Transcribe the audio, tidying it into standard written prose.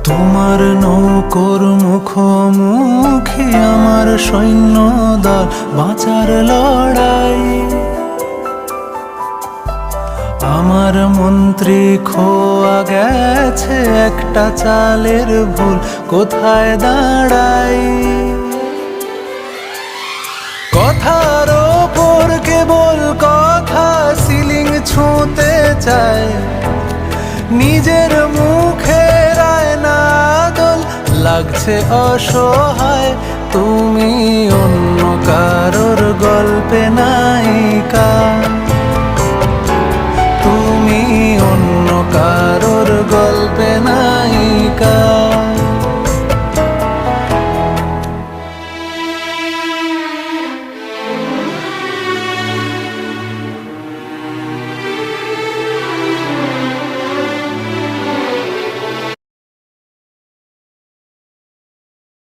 তোমার নৌকোর মুখোমুখি আমার সৈন্য দল, বাঁচার লড়াই। আমার মন্ত্রী খোয়া গেছে একটা চালের ভুল, কোথায় দাঁড়াই? কথার ওপর কেবল কথা, সিলিং ছুঁতে চায়, নিজের মুখের আয়না দোল লাগছে অসহায়। তুমি অন্য কারোর গল্পে নায়িকা।